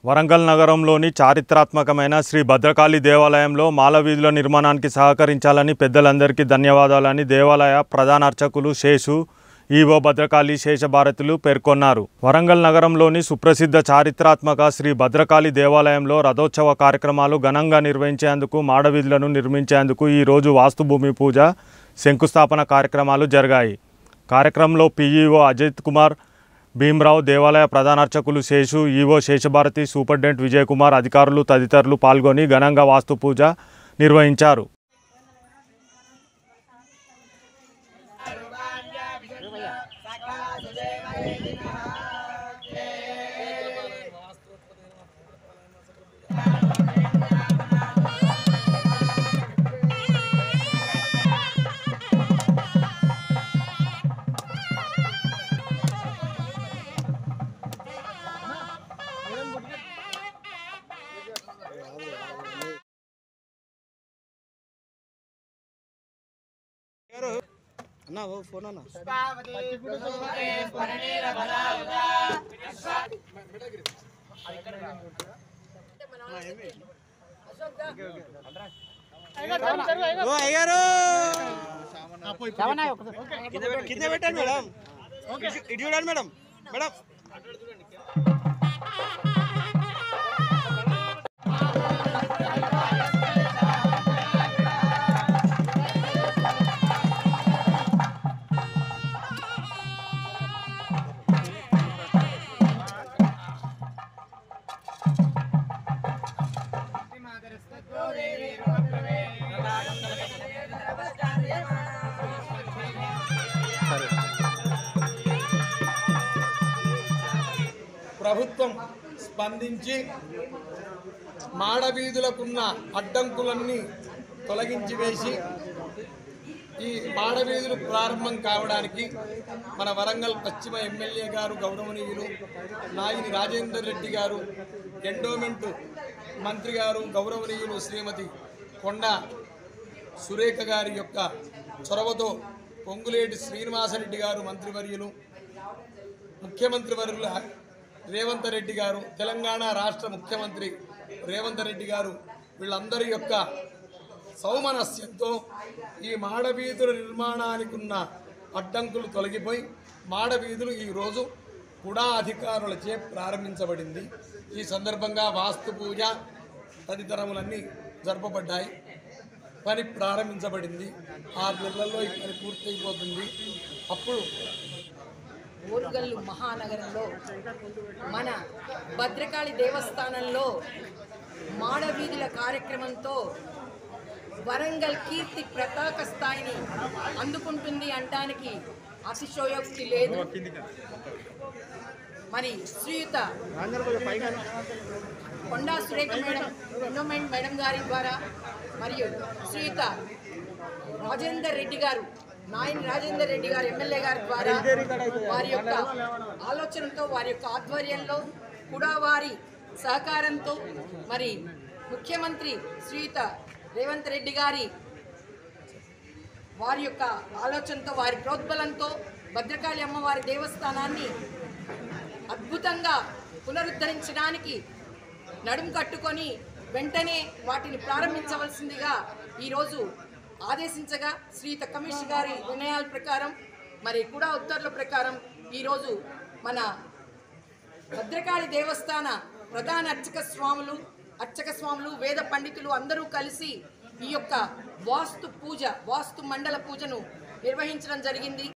వరంగల్ నగరంలోని చారిత్రాత్మకమైన శ్రీ భద్రకాళి దేవాలయంలో మాలవీధుల నిర్మాణానికి సహకరించాలని పెద్దలందరికీ ధన్యవాదాలని దేవాలయ ప్రధాన అర్చకులు శేషు ఈవో భద్రకాళి శేషభారతులు పేర్కొన్నారు. వరంగల్ నగరంలోని సుప్రసిద్ధ చారిత్రాత్మక శ్రీ భద్రకాళి దేవాలయంలో రథోత్సవ కార్యక్రమాలు ఘనంగా నిర్వహించేందుకు మాడవీధులను నిర్మించేందుకు ఈరోజు వాస్తు భూమి పూజ శంకుస్థాపన కార్యక్రమాలు జరిగాయి. కార్యక్రమంలో పీఈఓ అజిత్ కుమార్, భీమరావు, దేవాలయ ప్రధాన అర్చకులు శేషు, ఈవో శేషభారతి, సూపరింటెండెంట్ విజయ్ కుమార్, అధికారులు తదితరులు పాల్గొని ఘనంగా వాస్తు పూజ నిర్వహించారు. అన్నా ఓ ఫోన్ అన్నా కింద పెట్టండి మేడం, ఇటు చూడండి మేడం. మేడం ప్రభుత్వం స్పందించి మాడవీధులకున్న అడ్డంకులన్నీ తొలగించి వేసి ఈ మాడవీధులు ప్రారంభం కావడానికి మన వరంగల్ పశ్చిమ ఎమ్మెల్యే గారు గౌరవనీయులు నాయని రాజేందర్ రెడ్డి గారు, ఎండోమెంట్ మంత్రి గారు గౌరవనీయులు శ్రీమతి కొండ సురేఖ గారి యొక్క చొరవతో పొంగులేటి శ్రీనివాసరెడ్డి గారు మంత్రివర్యులు, ముఖ్యమంత్రి వర్యులు రేవంత్ రెడ్డి గారు, తెలంగాణ రాష్ట్ర ముఖ్యమంత్రి రేవంత్ రెడ్డి గారు, వీళ్ళందరి యొక్క సౌమనస్యంతో ఈ మాడవీధుల నిర్మాణానికి ఉన్న అడ్డంకులు తొలగిపోయి మాడవీధులు ఈరోజు కూడా అధికారులచే ప్రారంభించబడింది. ఈ సందర్భంగా వాస్తు పూజ తదితరములన్నీ జరపబడ్డాయి. పని ప్రారంభించబడింది. 6 నెలల్లో ఈ పని పూర్తయిపోతుంది. అప్పుడు ఓరుగల్లు మహానగరంలో మన భద్రకాళి దేవస్థానంలో మాడవీధుల కార్యక్రమంతో వరంగల్ కీర్తి ప్రతాక స్థాయిని అందుకుంటుంది అనడానికి అతిశయోక్తి లేదు. మరి Sriyuta Konda Surekha madam, endowment madam గారి ద్వారా మరియు శ్రీయుత రాజేందర్ రెడ్డి గారు, నాయని రాజేందర్ రెడ్డి గారు ఎమ్మెల్యే గారి ద్వారా వారి యొక్క ఆలోచనతో, వారి యొక్క ఆధ్వర్యంలో కూడా వారి సహకారంతో మరి ముఖ్యమంత్రి శ్రీయుత రేవంత్ రెడ్డి గారి వారి యొక్క ఆలోచనతో, వారి ప్రోద్బలంతో భద్రకాళి అమ్మవారి దేవస్థానాన్ని అద్భుతంగా పునరుద్ధరించడానికి నడుం కట్టుకొని వెంటనే వాటిని ప్రారంభించవలసిందిగా ఈరోజు ఆదేశించగా శ్రీయుత కమిషనర్ గారి నిర్ణయాల ప్రకారం మరి కూడా ఉత్తర్వుల ప్రకారం ఈరోజు మన భద్రకాళి దేవస్థాన ప్రధాన అర్చక స్వాములు వేద పండితులు అందరూ కలిసి ఈ యొక్క వాస్తు మండల పూజను నిర్వహించడం జరిగింది.